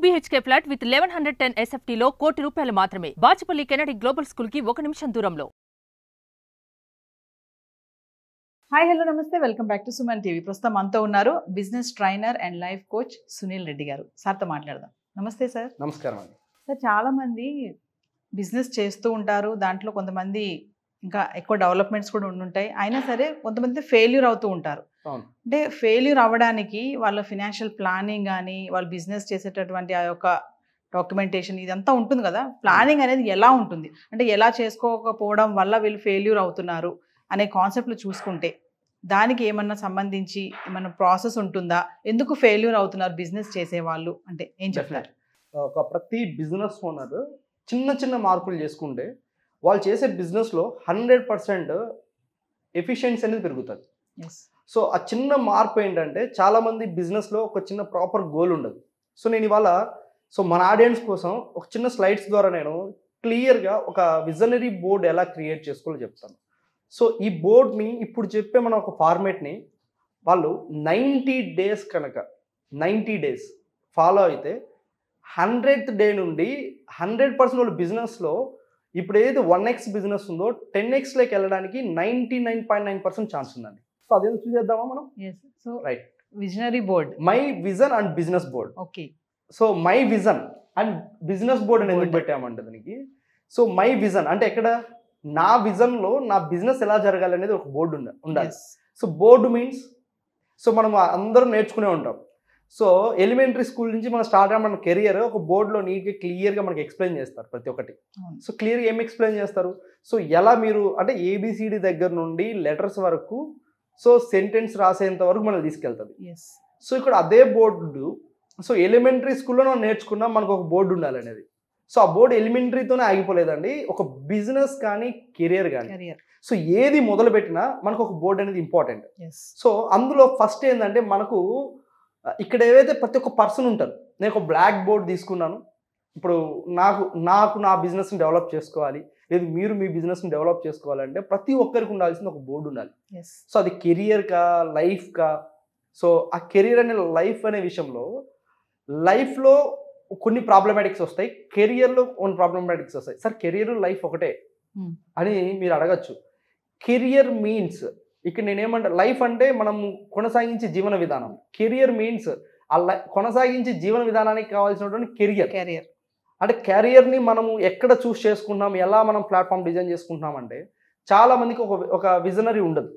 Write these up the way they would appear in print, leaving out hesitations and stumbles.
BHK flat with 1110 SFT లో ₹1,00,00,000 మాత్రమే. Bachupally Kennedy global school కి 1 నిమిషం దూరంలో. హాయ్ హలో నమస్తే welcome back to Suman TV. ప్రస్తుతం మనతో ఉన్నారు business trainer and life coach Sunil Reddy గారు. సార్తో మాట్లాడదాం. నమస్తే సార్. నమస్కారం అండి. సార్, చాలామంది బిజినెస్ చేస్తూ ఉంటారు. దాంట్లో కొంతమంది ఇంకా ఎక్కువ డెవలప్మెంట్స్ కూడా ఉండుంటాయి. అయినా సరే కొంతమంది ఫెయిల్యూర్ అవుతూ ఉంటారు. అంటే ఫెయిల్యూర్ అవ్వడానికి వాళ్ళ ఫినాన్షియల్ ప్లానింగ్ కానీ వాళ్ళు బిజినెస్ చేసేటటువంటి ఆ యొక్క డాక్యుమెంటేషన్ ఇదంతా ఉంటుంది కదా, ప్లానింగ్ అనేది ఎలా ఉంటుంది, అంటే ఎలా చేసుకోకపోవడం వల్ల వీళ్ళు ఫెయిల్యూర్ అవుతున్నారు అనే కాన్సెప్ట్లు చూసుకుంటే దానికి ఏమన్నా సంబంధించి ఏమన్నా ప్రాసెస్ ఉంటుందా? ఎందుకు ఫెయిల్యూర్ అవుతున్నారు బిజినెస్ చేసేవాళ్ళు అంటే ఏం చెప్తారు? ప్రతి బిజినెస్ ఓనర్ చిన్న చిన్న మార్పులు చేసుకుంటే వాళ్ళు చేసే బిజినెస్లో 100% ఎఫిషియన్సీ అనేది పెరుగుతుంది. సో ఆ చిన్న మార్పు ఏంటంటే చాలామంది బిజినెస్లో ఒక చిన్న ప్రాపర్ గోల్ ఉండదు. సో నేను ఇవాళ మన ఆడియన్స్ కోసం ఒక చిన్న స్లైడ్స్ ద్వారా నేను క్లియర్గా ఒక విజనరీ బోర్డ్ ఎలా క్రియేట్ చేసుకోవాలో చెప్తాను. సో ఈ బోర్డ్ని ఇప్పుడు చెప్పే మన ఒక ఫార్మేట్ని వాళ్ళు 90 డేస్ కనుక 90 డేస్ ఫాలో అయితే 100th డే నుండి 100% వాళ్ళ బిజినెస్లో ఇప్పుడు ఏదైతే 1x బిజినెస్ ఉందో 10xలోకి వెళ్ళడానికి 99.9% ఛాన్స్ ఉందండి. సో అదేదో చూసేద్దామా మనం? So right, visionary board, my vision and business board. Okay. So my vision and business board అని ఎందుకు పెట్టామంటే దానికి, సో మై విజన్ అంటే ఎక్కడ నా విజన్లో నా బిజినెస్ ఎలా జరగాలి అనేది ఒక బోర్డు ఉండాలి. సో బోర్డు మీన్స్ సో మనం అందరం నేర్చుకునే ఉంటాం. సో ఎలిమెంటరీ స్కూల్ నుంచి మనం స్టార్ట్ అయిన మన కెరియర్ ఒక బోర్డులో నీట్గా క్లియర్గా మనకి ఎక్స్ప్లెయిన్ చేస్తారు ప్రతి ఒక్కటి. సో క్లియర్గా ఏం ఎక్స్ప్లెయిన్ చేస్తారు, సో ఎలా మీరు అంటే ABCD దగ్గర నుండి లెటర్స్ వరకు సో సెంటెన్స్ రాసేంత వరకు మనం తీసుకెళ్తుంది. సో ఇక్కడ అదే బోర్డు సో ఎలిమెంటరీ స్కూల్లో మనం నేర్చుకున్నాం మనకు ఒక బోర్డు ఉండాలి అనేది. సో ఆ బోర్డు ఎలిమెంటరీతోనే ఆగిపోలేదండి, ఒక బిజినెస్ కానీ కెరియర్ కానీ సో ఏది మొదలు పెట్టినా మనకు ఒక బోర్డు అనేది ఇంపార్టెంట్. సో అందులో ఫస్ట్ ఏంటంటే మనకు ఇక్కడ ఏవైతే ప్రతి ఒక్క పర్సన్ ఉంటారు, నేను ఒక బ్లాక్ బోర్డ్ తీసుకున్నాను, ఇప్పుడు నాకు నా బిజినెస్ని డెవలప్ చేసుకోవాలి, లేదు మీరు మీ బిజినెస్ని డెవలప్ చేసుకోవాలంటే ప్రతి ఒక్కరికి ఉండాల్సింది ఒక బోర్డు ఉండాలి. సో అది కెరియర్కా లైఫ్కా. సో ఆ కెరియర్ అనే లైఫ్ అనే విషయంలో లైఫ్లో కొన్ని ప్రాబ్లమాటిక్స్ వస్తాయి, కెరియర్లో కొన్ని ప్రాబ్లమాటిక్స్ వస్తాయి. సార్ కెరియర్ లైఫ్ ఒకటే అని మీరు అడగచ్చు. కెరియర్ మీన్స్ ఇక్కడ నేనేమంటే లైఫ్ అంటే మనం కొనసాగించే జీవన విధానం. కెరియర్ మీన్స్ ఆ కొనసాగించే జీవన విధానానికి కావాల్సినటువంటి కెరియర్ అంటే కెరియర్ని మనము ఎక్కడ చూస్ చేసుకుంటున్నాం, ఎలా మనం ప్లాట్ఫామ్ డిజైన్ చేసుకుంటున్నాం అంటే చాలా మందికి ఒక విజనరీ ఉండదు.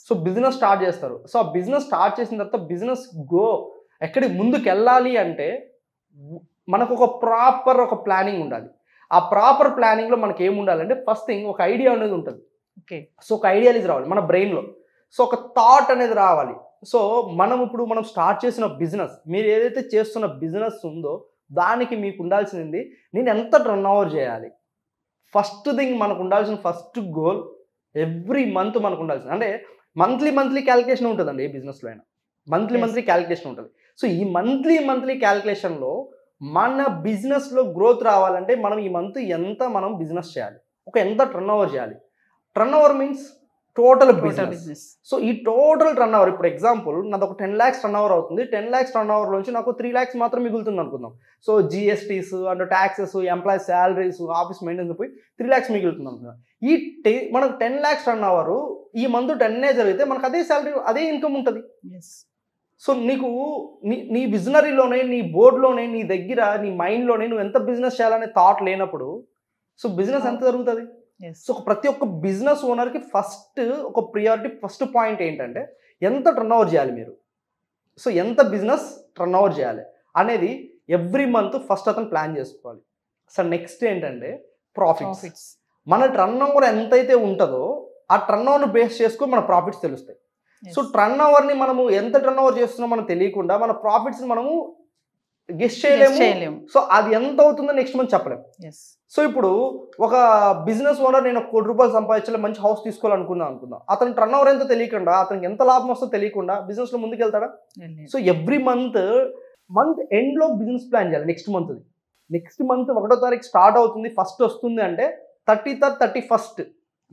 సో బిజినెస్ స్టార్ట్ చేస్తారు. సో ఆ బిజినెస్ స్టార్ట్ చేసిన తర్వాత బిజినెస్ ఎక్కడికి ముందుకు వెళ్ళాలి అంటే మనకు ఒక ప్రాపర్ ప్లానింగ్ ఉండాలి. ఆ ప్రాపర్ ప్లానింగ్లో మనకి ఏమి ఉండాలంటే ఫస్ట్ థింగ్ ఒక ఐడియా అనేది ఉంటుంది. ఓకే, సో ఒక ఐడియాలజీ రావాలి మన బ్రెయిన్లో. సో ఒక థాట్ అనేది రావాలి. సో మనం స్టార్ట్ చేసిన బిజినెస్, మీరు ఏదైతే చేస్తున్న బిజినెస్ ఉందో దానికి మీకు ఉండాల్సింది నేను ఎంత టర్న్ ఓవర్ చేయాలి. ఫస్ట్ థింగ్ మనకు ఉండాల్సిన ఫస్ట్ గోల్ ఎవ్రీ మంత్ మనకు ఉండాల్సింది అంటే మంత్లీ క్యాలిక్యులేషన్ ఉంటుందండి. ఏ బిజినెస్లో అయినా మంత్లీ క్యాలిక్యులేషన్ ఉంటుంది. సో ఈ మంత్లీ క్యాలిక్యులేషన్లో మన బిజినెస్లో గ్రోత్ రావాలంటే మనం ఈ మంత్ ఎంత మనం బిజినెస్ చేయాలి, ఎంత టర్న్ ఓవర్ చేయాలి. Turn over means total business. So ఈ టోటల్ టర్న్ ఓవర్, ఇప్పుడు ఎగ్జాంపుల్ నాది ఒక 10 lakhs టర్న్ ఓవర్ అవుతుంది. 10 lakhs టర్న్ ఓవర్ నుంచి నాకు 3 lakhs మాత్రం మిగులుతుంది అనుకుందాం. So GSTs and taxes, employees salaries, office maintenance పోయి 3 lakhs మిగులుతుంది అనుకుందాం. మనకు 10 lakhs టర్న్ ఓవర్ ఈ మంత్ 10 జరిగితే మనకు అదే శాలరీ అదే ఇన్కమ్ ఉంటుంది. సో నీకు నీ విజనరీలోనే నీ బోర్డులోనే నీ దగ్గర నీ మైండ్లోనే నువ్వు ఎంత బిజినెస్ చేయాలనే థాట్ లేనప్పుడు సో బిజినెస్ ఎంత జరుగుతుంది? సో ప్రతి ఒక్క బిజినెస్ ఓనర్కి ఫస్ట్ ఒక ప్రియారిటీ ఫస్ట్ పాయింట్ ఏంటంటే ఎంత టర్న్ ఓవర్ చేయాలి మీరు. సో ఎంత బిజినెస్ టర్న్ ఓవర్ చేయాలి అనేది ఎవ్రీ మంత్ ఫస్ట్ అతను ప్లాన్ చేసుకోవాలి. సో నెక్స్ట్ ఏంటంటే ప్రాఫిట్స్. మన టర్న్ ఓవర్ ఎంతైతే ఉంటుందో ఆ టర్న్ ఓవర్ను బేస్ చేసుకుని మన ప్రాఫిట్స్ తెలుస్తాయి. సో టర్న్ ఓవర్ని మనము ఎంత టర్న్ ఓవర్ చేస్తున్నామో మనం తెలియకుండా మన ప్రాఫిట్స్ని మనము గెస్ చేయలేము. సో అది ఎంత అవుతుందో నెక్స్ట్ మంత్ చెప్పలేము. సో ఇప్పుడు ఒక బిజినెస్ ఓనర్ నేను ₹1,00,00,000 సంపాదించాలి, మంచి హౌస్ తీసుకోవాలనుకుందాం. అతను టర్న్ ఓవర్ ఎంతో తెలియకుండా, అతనికి ఎంత లాభం వస్తుందో తెలియకుండా బిజినెస్లో ముందుకు వెళ్తాడా? సో ఎవ్రీ మంత్ ఎండ్లో బిజినెస్ ప్లాన్ చేయాలి. నెక్స్ట్ మంత్ 1వ తారీఖు స్టార్ట్ అవుతుంది, ఫస్ట్ వస్తుంది అంటే 30th 31st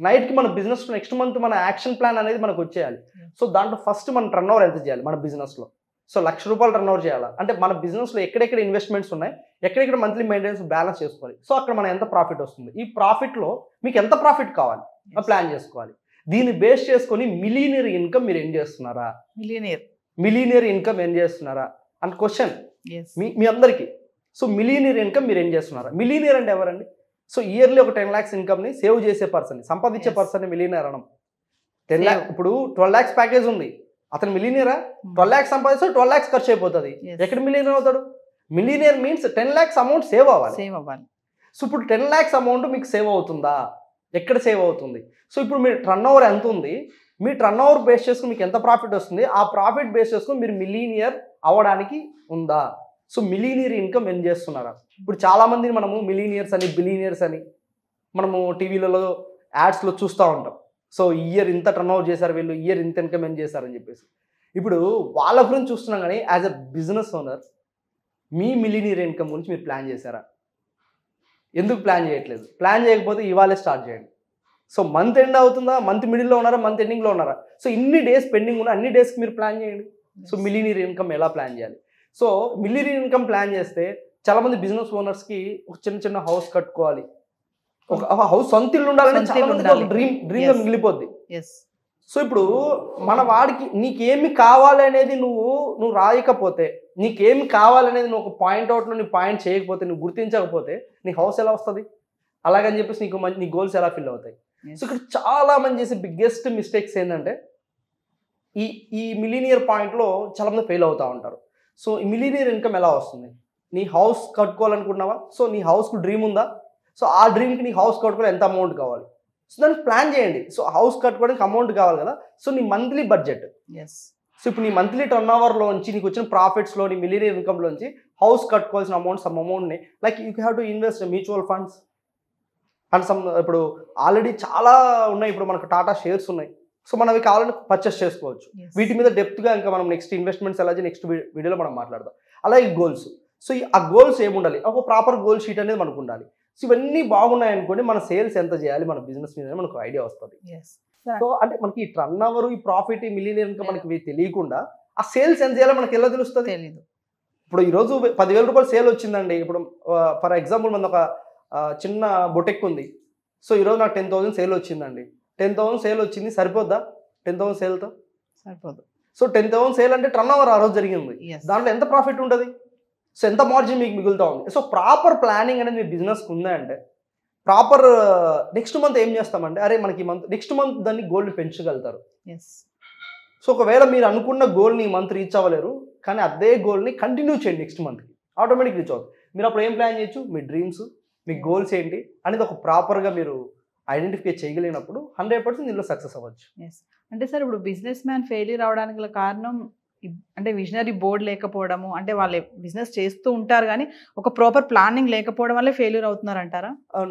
నైట్కి మన బిజినెస్ నెక్స్ట్ మంత్ మన యాక్షన్ ప్లాన్ అనేది మనకు వచ్చేయాలి. సో దాంట్లో ఫస్ట్ మన టర్న్ ఓవర్ ఎంత చేయాలి మన బిజినెస్లో. సో ₹1,00,000 టర్న్ ఓవర్ చేయాలా అంటే మన బిజినెస్లో ఎక్కడెక్కడ ఇన్వెస్ట్మెంట్స్ ఉన్నాయి, ఎక్కడెక్కడ మంత్లీ మెయింటెనెన్స్ బ్యాలెన్స్ చేసుకోవాలి. సో అక్కడ మనం ఎంత ప్రాఫిట్ వస్తుంది, ఈ ప్రాఫిట్లో మీకు ఎంత ప్రాఫిట్ కావాలి ప్లాన్ చేసుకోవాలి. దీన్ని బేస్ చేసుకొని మిలీనియర్ ఇన్కమ్ మీరు ఏం చేస్తున్నారా, మిలీనియర్ ఇన్కమ్ ఏం చేస్తున్నారా అండ్ క్వశ్చన్ మీ అందరికీ. సో మిలీనియర్ ఇన్కమ్ మీరు ఏం చేస్తున్నారా? మిలీనియర్ అంటే ఎవరండి? సో ఇయర్లీ ఒక 10 lakhs ఇన్కమ్ని సేవ్ చేసే పర్సన్, సంపాదించే పర్సన్ మిలీనియర్ అనం. 10 lakh ఇప్పుడు 12 lakhs ప్యాకేజ్ ఉంది, అతను మిలీనియరా? 12 lakhs సంపాదిస్తే 12 lakhs ఖర్చు అయిపోతుంది. ఎక్కడ మిలీనియర్ అవుతాడు? Millionaire means 10 lakhs amount save అవ్వాలి. సో ఇప్పుడు 10 lakhs అమౌంట్ మీకు సేవ్ అవుతుందా? ఎక్కడ సేవ్ అవుతుంది? సో ఇప్పుడు మీ టర్న్ ఓవర్ ఎంత ఉంది, మీ టర్న్ ఓవర్ బేస్ చేసుకుని మీకు ఎంత ప్రాఫిట్ వస్తుంది, ఆ ప్రాఫిట్ బేస్ చేసుకుని మీరు మిలీనియర్ అవ్వడానికి ఉందా? సో మిలీనియర్ ఇన్కమ్ ఏం చేస్తున్నారా? ఇప్పుడు చాలామందిని మనము మిలీనియర్స్ అని బిలీనియర్స్ అని మనము టీవీలలో యాడ్స్లో చూస్తూ ఉంటాం. సో ఇయర్ ఇంత టర్న్ ఓవర్ చేశారు వీళ్ళు, ఇయర్ ఇంత ఇన్కమ్ ఏం చేశారని చెప్పేసి. ఇప్పుడు వాళ్ళ గురించి చూస్తున్నాం కానీ as a business owner me millionaire income గురించి మీరు ప్లాన్ చేశారా? ఎందుకు ప్లాన్ చేయట్లేదు? ప్లాన్ చేయకపోతే ఇవాళే స్టార్ట్ చేయండి. సో మంత్ ఎండ్ అవుతుందా, మంత్ మిడిల్లో ఉన్నారా, మంత్ ఎండింగ్లో ఉన్నారా? సో ఇన్ని డేస్ పెండింగ్ ఉన్నా అన్ని డేస్కి మీరు ప్లాన్ చేయండి. సో మిలీనియర్ ఇన్కమ్ ఎలా ప్లాన్ చేయాలి? సో మిలీనియర్ ఇన్కమ్ ప్లాన్ చేస్తే చాలామంది బిజినెస్ ఓనర్స్కి ఒక చిన్న హౌస్ కట్టుకోవాలి, ఒక హౌస్ సొంత ఇల్లు ఉండాలని చాలా మంది డ్రీమ్గా మిగిలిపోద్ది. సో ఇప్పుడు మన వాడికి నీకేమి కావాలి అనేది నువ్వు రాయకపోతే, నీకేమి కావాలనేది నువ్వు ఒక పాయింట్ అవుట్లో నీ పాయింట్ చేయకపోతే, నువ్వు గుర్తించకపోతే నీ హౌస్ ఎలా వస్తుంది? అలాగని చెప్పేసి నీ గోల్స్ ఎలా ఫిల్ అవుతాయి? సో ఇక్కడ చాలా మంది చేసే బిగ్గెస్ట్ మిస్టేక్స్ ఏంటంటే ఈ మిలీనియర్ పాయింట్లో చాలా మంది ఫెయిల్ అవుతూ ఉంటారు. సో ఈ మిలీనియర్ ఇన్కమ్ ఎలా వస్తుంది? నీ హౌస్ కట్టుకోవాలనుకుంటున్నావా? సో నీ హౌస్కు డ్రీమ్ ఉందా? సో ఆ డ్రీమ్కి నీ హౌస్ కట్టుకోవాలి ఎంత అమౌంట్ కావాలి? సో దానికి ప్లాన్ చేయండి. సో హౌస్ కట్టుకోవడానికి అమౌంట్ కావాలి కదా. సో నీ మంత్లీ బడ్జెట్, సో ఇప్పుడు నీ మంత్లీ టర్న్ ఓవర్లోంచి నీకు వచ్చిన ప్రాఫిట్స్లో నీ మిలీనియర్ ఇన్కమ్లోంచి హౌస్ కట్టుకోవాల్సిన సమ్ అమౌంట్ని like you have to invest mutual funds and ఇప్పుడు ఆల్రెడీ చాలా ఉన్నాయి. ఇప్పుడు మనకు టాటా షేర్స్ ఉన్నాయి. సో మనం అవి కావాలని పర్చేస్ చేసుకోవచ్చు. వీటి మీద డెప్త్గా ఇంకా మనం నెక్స్ట్ ఇన్వెస్ట్మెంట్స్ ఎలా నెక్స్ట్ వీడియోలో మనం మాట్లాడదాం. అలాగే గోల్స్. సో ఆ గోల్స్ ఏముండాలి? ఒక ప్రాపర్ గోల్ షీట్ అనేది మనకు ఉండాలి. సో ఇవన్నీ బాగున్నాయి అనుకోండి, మన సేల్స్ ఎంత చేయాలి మన బిజినెస్ మీద మనకు ఐడియా వస్తుంది. సో అంటే మనకి ఈ టర్న్ ఓవర్, ఈ ప్రాఫిట్, ఈ మిలీనియర్ ఇన్కమ్ మనకి తెలియకుండా ఆ సేల్స్ ఎంత చేయాలో మనకి ఎలా తెలుస్తుంది? తెలీదు. ఇప్పుడు ఈరోజు ₹10,000 సేల్ వచ్చిందండి. ఇప్పుడు ఫర్ ఎగ్జాంపుల్ మన ఒక చిన్న బొటెక్ ఉంది. సో ఈరోజు నాకు 10,000 సేల్ వచ్చిందండి. 10,000 సేల్ వచ్చింది, సరిపోద్దా? 10,000 సేల్తో సరిపోదు. సో 10,000 సేల్ అంటే టర్న్ ఓవర్ ఆ రోజు జరిగింది. దాంట్లో ఎంత ప్రాఫిట్ ఉంటుంది? సో ఎంత మార్జిన్ మీకు మిగులుతూ ఉంది? సో ప్రాపర్ ప్లానింగ్ అనేది మీ బిజినెస్కి ఉందా అంటే ప్రాపర్ నెక్స్ట్ మంత్ ఏం చేస్తామంటే అరే మనకి నెక్స్ట్ మంత్ దాన్ని గోల్ని పెంచగలుగుతారు. సో ఒకవేళ మీరు అనుకున్న గోల్ని ఈ మంత్ రీచ్ అవ్వలేరు, కానీ అదే గోల్ని కంటిన్యూ చేయండి నెక్స్ట్ మంత్కి, ఆటోమేటిక్ రీచ్ అవుతుంది. మీరు అప్పుడు ఏం ప్లాన్ చేయొచ్చు? మీ డ్రీమ్స్, మీ గోల్స్ ఏంటి అనేది ఒక ప్రాపర్గా మీరు ఐడెంటిఫై చేయగలిగినప్పుడు 100% దీనిలో సక్సెస్ అవ్వచ్చు. అంటే సార్ ఇప్పుడు బిజినెస్ మ్యాన్ ఫెయిల్యూర్ అవడానికి గల కారణం అంటే విజనరీ బోర్డ్ లేకపోవడము, అంటే వాళ్ళు బిజినెస్ చేస్తూ ఉంటారు కానీ ఒక ప్రాపర్ ప్లానింగ్ లేకపోవడం వల్లే ఫెయిల్యూర్ అవుతున్నారు అంటారా?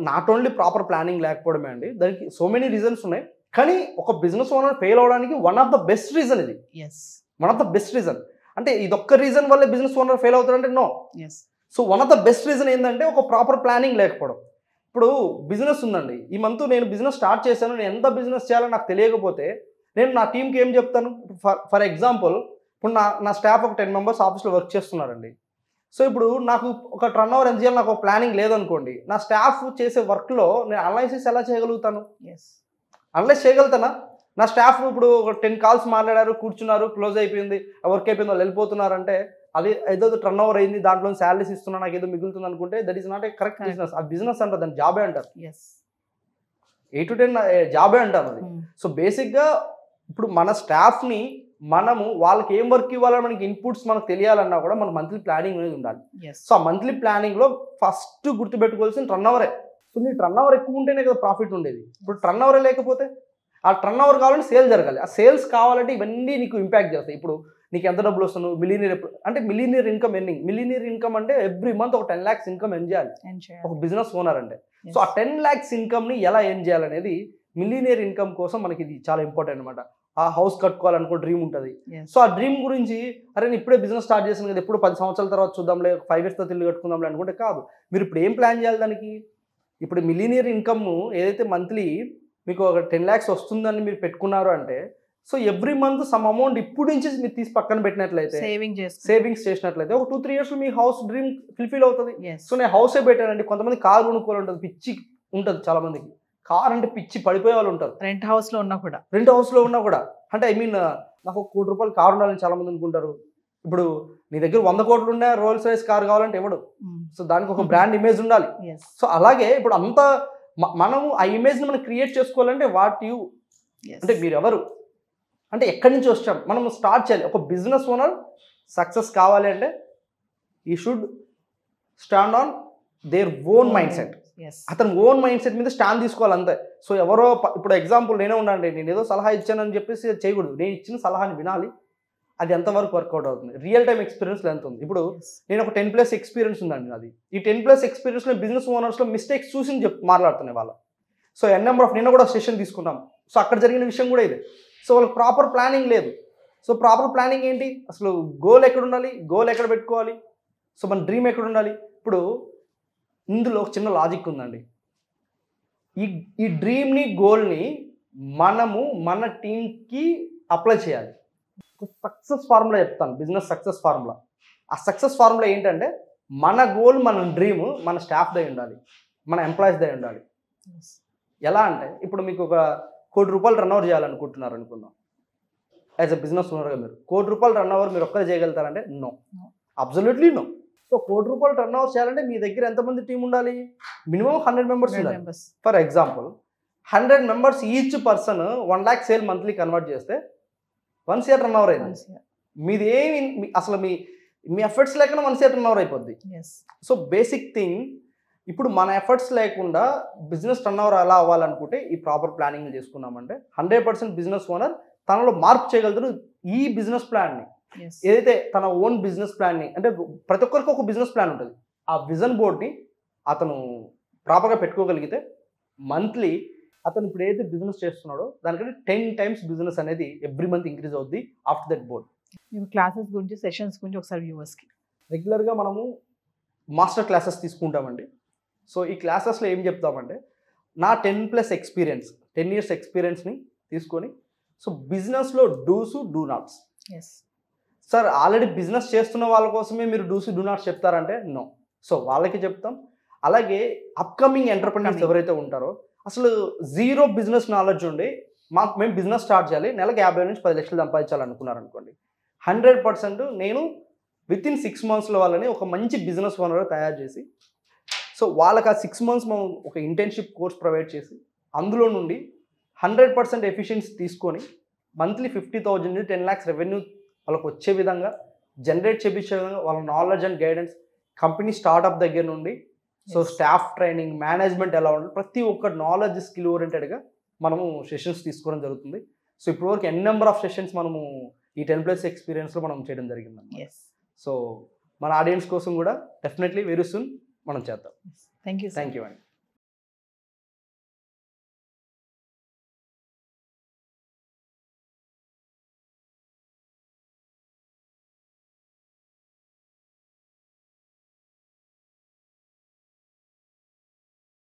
నాట్ ఓన్లీ ప్రాపర్ ప్లానింగ్ లేకపోవడమే అండి, దానికి సో మెనీ రీజన్స్ ఉన్నాయి. కానీ ఒక బిజినెస్ ఓనర్ ఫెయిల్ అవడానికి one of the best reason ఇది. One of the best reason. అంటే ఇదొక్క రీజన్ వల్లే బిజినెస్ ఓనర్ ఫెయిల్ అవుతారంటే no. So one of the best reason ఏంటంటే ఒక ప్రాపర్ ప్లానింగ్ లేకపోవడం. ఇప్పుడు బిజినెస్ ఉందండి, ఈ మంత్ నేను బిజినెస్ స్టార్ట్ చేశాను, నేను ఎంత బిజినెస్ చేయాలో నాకు తెలియకపోతే నేను నా టీంకి ఏం చెప్తాను? ఫర్ ఎగ్జాంపుల్ ఇప్పుడు నా స్టాఫ్ ఒక 10 members ఆఫీస్లో వర్క్ చేస్తున్నారండి. సో ఇప్పుడు నాకు ఒక టర్న్ ఓవర్ ఎంత చేయాలి, నాకు ఒక ప్లానింగ్ లేదనుకోండి, నా స్టాఫ్ చేసే వర్క్లో నేను అనలైసిస్ ఎలా చేయగలుగుతాను? అనలైజ్ చేయగలుగుతానా? నా స్టాఫ్ ఇప్పుడు ఒక 10 calls మాట్లాడారు, కూర్చున్నారు, క్లోజ్ అయిపోయింది, వర్క్ అయిపోయింది, వాళ్ళు వెళ్ళిపోతున్నారంటే అది ఏదో టర్న్ ఓవర్ అయింది, దాంట్లో శాలరీస్ ఇస్తున్నా, నాకు ఏదో మిగులుతుంది అనుకుంటే that is not a correct business. ఆ బిజినెస్ అంటారు, దాన్ని జాబే అంటారు. 8 to 10 జాబే అంటారు అది. సో బేసిక్గా ఇప్పుడు మన స్టాఫ్ని మనము వాళ్ళకి ఏం వర్క్ ఇవ్వాలని మనకి ఇన్పుట్స్ మనకు తెలియాలన్నా కూడా మన మంత్లీ ప్లానింగ్ అనేది ఉండాలి. సో ఆ మంత్లీ ప్లానింగ్లో ఫస్ట్ గుర్తుపెట్టుకోవాల్సిన టర్న్ ఓవరే. సో నీ టర్న్ ఓవర్ ఎక్కువ ఉంటేనే కదా ప్రాఫిట్ ఉండేది. ఇప్పుడు టర్న్ ఓవరే లేకపోతే ఆ టర్న్ ఓవర్ కావాలంటే సేల్ జరగాలి. ఆ సేల్స్ కావాలంటే ఇవన్నీ నీకు ఇంపాక్ట్ చేస్తాయి. ఇప్పుడు నీకు ఎంత డబ్బులు వస్తున్నావు, మిలీనియర్ అంటే millionaire income earning. Millionaire income అంటే ఎవ్రీ మంత్ ఒక 10 lakhs ఇన్కమ్ ఎర్న్ చేయాలి ఒక బిజినెస్ ఓనర్ అంటే. సో ఆ 10 lakhs ఇన్కమ్ని ఎలా ఎర్న్ చేయాలనేది మిలీనియర్ ఇన్కమ్ కోసం మనకి ఇది చాలా ఇంపార్టెంట్ అనమాట. ఆ హౌస్ కట్టుకోవాలనుకో డ్రీమ్ ఉంటుంది. సో ఆ డ్రీమ్ గురించి అరే నేను ఇప్పుడే బిజినెస్ స్టార్ట్ చేసాను కదా, ఎప్పుడు 10 సంవత్సరాల తర్వాత చూద్దాంలే, 5 years తర్వాత ఇల్లు కట్టుకుందాంలే అనుకుంటే కాదు. మీరు ఇప్పుడు ఏం ప్లాన్ చేయాలి దానికి? ఇప్పుడు మిలీనియర్ ఇన్కమ్ ఏదైతే మంత్లీ మీకు ఒక 10 lakhs వస్తుందని మీరు పెట్టుకున్నారు అంటే so every month some amount ఇప్పుడు నుంచి మీరు తీసి పక్కన పెట్టినట్లయితే సేవింగ్స్ చేసినట్లయితే ఒక 2-3 years మీ హౌస్ డ్రీమ్ ఫుల్ఫిల్ అవుతుంది. సో నేను హౌసే పెట్టానండి. కొంతమంది కారు కొనుక్కోవాలి ఉంటుంది, పిచ్చి ఉంటుంది చాలా మందికి. కార్ అంటే పిచ్చి పడిపోయే వాళ్ళు ఉంటారు. రెంట్ హౌస్ లో ఉన్నా కూడా అంటే ఐ మీన్ నాకు ₹1 కోటి కారు ఉండాలని చాలా మంది అనుకుంటారు. ఇప్పుడు నీ దగ్గర 100 కోట్లు ఉన్నా రోల్స్ రాయ్స్ కార్ కావాలంటే ఎవడు? సో దానికి ఒక బ్రాండ్ ఇమేజ్ ఉండాలి. సో అలాగే ఇప్పుడు అంత మనము ఆ ఇమేజ్ ని మనం క్రియేట్ చేసుకోవాలంటే అంటే మీరు ఎవరు, అంటే ఎక్కడి నుంచి వచ్చాం, మనం స్టార్ట్ చేయాలి. ఒక బిజినెస్ ఓనర్ సక్సెస్ కావాలి అంటే ఈ should stand on their own mind set. అతను ఓన్ మైండ్ సెట్ మీద స్టాండ్ తీసుకోవాలి అంతే. సో ఎవరో ఇప్పుడు ఎగ్జాంపుల్ నేనే ఉండండి, నేను ఏదో సలహా ఇచ్చానని చెప్పేసి చేయకూడదు. నేను ఇచ్చిన సలహాని వినాలి, అది ఎంతవరకు వర్కౌట్ అవుతుంది, రియల్ టైం ఎక్స్పీరియన్స్ ఎంత ఉంది. ఇప్పుడు నేను ఒక 10+ ఎక్స్పీరియన్స్ ఉందండి నాది. ఈ 10+ ఎక్స్పీరియన్స్లో బిజినెస్ ఓనర్స్లో మిస్టేక్స్ చూసి మాట్లాడుతున్నాయి వాళ్ళు. సో నిన్న కూడా సెషన్ తీసుకున్నాం. సో అక్కడ జరిగిన విషయం కూడా ఇదే. సో వాళ్ళకి ప్రాపర్ ప్లానింగ్ లేదు. సో ప్రాపర్ ప్లానింగ్ ఏంటి, అసలు గోల్ ఎక్కడ ఉండాలి, గోల్ ఎక్కడ పెట్టుకోవాలి, సో మన డ్రీమ్ ఎక్కడ ఉండాలి. ఇప్పుడు ఇందులో ఒక చిన్న లాజిక్ ఉందండి. ఈ డ్రీమ్ని గోల్ని మనము మన టీంకి అప్లై చేయాలి. సక్సెస్ ఫార్ములా చెప్తాను, బిజినెస్ సక్సెస్ ఫార్ములా. ఆ సక్సెస్ ఫార్ములా ఏంటంటే మన గోల్, మన డ్రీమ్ మన స్టాఫ్ దై ఉండాలి, మన ఎంప్లాయీస్ దై ఉండాలి. ఎలా అంటే ఇప్పుడు మీకు ఒక ₹1 కోటి రన్ ఓవర్ చేయాలనుకుంటున్నారు అనుకుందాం. యాజ్ ఎ బిజినెస్ ఓనర్గా మీరు ₹1 కోటి రన్ ఓవర్ మీరు ఒక్కరే చేయగలుగుతారంటే నో, అబ్సల్యూట్లీ నో. సో ₹1 కోటి రన్ ఓవర్ చేయాలంటే మీ దగ్గర ఎంతమంది టీం ఉండాలి, మినిమం 100 మెంబర్స్ ఉండాలి. For example 100 members each person 1 lakh sale monthly convert చేస్తే 1 year రన్ ఓవర్ అయింది. మీది ఏమి అసలు మీ ఎఫర్ట్స్ లేకుండా 1 year రన్ ఓవర్ అయిపోద్ది. సో బేసిక్ థింగ్, ఇప్పుడు మన ఎఫర్ట్స్ లేకుండా బిజినెస్ టర్న్ ఓవర్ ఎలా అవ్వాలనుకుంటే ఈ ప్రాపర్ ప్లానింగ్ చేసుకున్నామంటే 100% బిజినెస్ ఓనర్ తనలో మార్పు చేయగలుగుతారు. ఈ బిజినెస్ ప్లాన్ని ఏదైతే తన ఓన్ బిజినెస్ ప్లాన్ని, అంటే ప్రతి ఒక్కరికి ఒక బిజినెస్ ప్లాన్ ఉంటుంది, ఆ విజన్ బోర్డ్ని అతను ప్రాపర్గా పెట్టుకోగలిగితే మంత్లీ అతను ఇప్పుడు ఏదైతే బిజినెస్ చేస్తున్నాడో దానికంటే 10 times బిజినెస్ అనేది ఎవ్రీ మంత్ ఇంక్రీజ్ అవుద్ది ఆఫ్టర్ దట్ బోర్డ్. క్లాసెస్ గురించి, సెషన్స్ గురించి ఒకసారి వ్యూవర్స్కి. రెగ్యులర్గా మనము మాస్టర్ క్లాసెస్ తీసుకుంటామండి. సో ఈ క్లాసెస్లో ఏం చెప్తామంటే నా 10+ ఎక్స్పీరియన్స్, 10 years ఎక్స్పీరియన్స్ని తీసుకొని, సో బిజినెస్లో dos do nots. Sir already business చేస్తున్న వాళ్ళ కోసమే మీరు డూస్ డూ నాట్స్ చెప్తారంటే నో. సో వాళ్ళకి చెప్తాం. అలాగే అప్కమింగ్ ఎంటర్‌ప్రెన్యూర్స్ ఎవరైతే ఉంటారో, అసలు జీరో బిజినెస్ నాలెడ్జ్ ఉండి మేము బిజినెస్ స్టార్ట్ చేయాలి, నెలకు 50 నుంచి 10 లక్షలు సంపాదించాలనుకున్నారనుకోండి, 100% నేను వితిన్ 6 monthsలో వాళ్ళని ఒక మంచి బిజినెస్ ఓనర్గా తయారు చేసి, సో వాళ్ళకి ఆ 6 months మనం ఒక ఇంటర్న్షిప్ కోర్స్ ప్రొవైడ్ చేసి అందులో నుండి 100% ఎఫిషియన్సీ తీసుకొని మంత్లీ 50,000 నుంచి 10 lakhs రెవెన్యూ వాళ్ళకి వచ్చే విధంగా జనరేట్ చేయించే విధంగా వాళ్ళ knowledge and guidance, company startup దగ్గర నుండి సో స్టాఫ్ ట్రైనింగ్, మేనేజ్మెంట్ ఎలా ఉండాలి, ప్రతి ఒక్క నాలెడ్జ్ స్కిల్ ఓరియంటెడ్గా మనము సెషన్స్ తీసుకోవడం జరుగుతుంది. సో ఇప్పటివరకు నెంబర్ ఆఫ్ సెషన్స్ మనము ఈ 10+ ఎక్స్పీరియన్స్లో మనం చేయడం జరిగింది. సో మన ఆడియన్స్ కోసం కూడా డెఫినెట్లీ వెరీ సూన్ మనం చేద్దాం. థ్యాంక్ యూ అండి.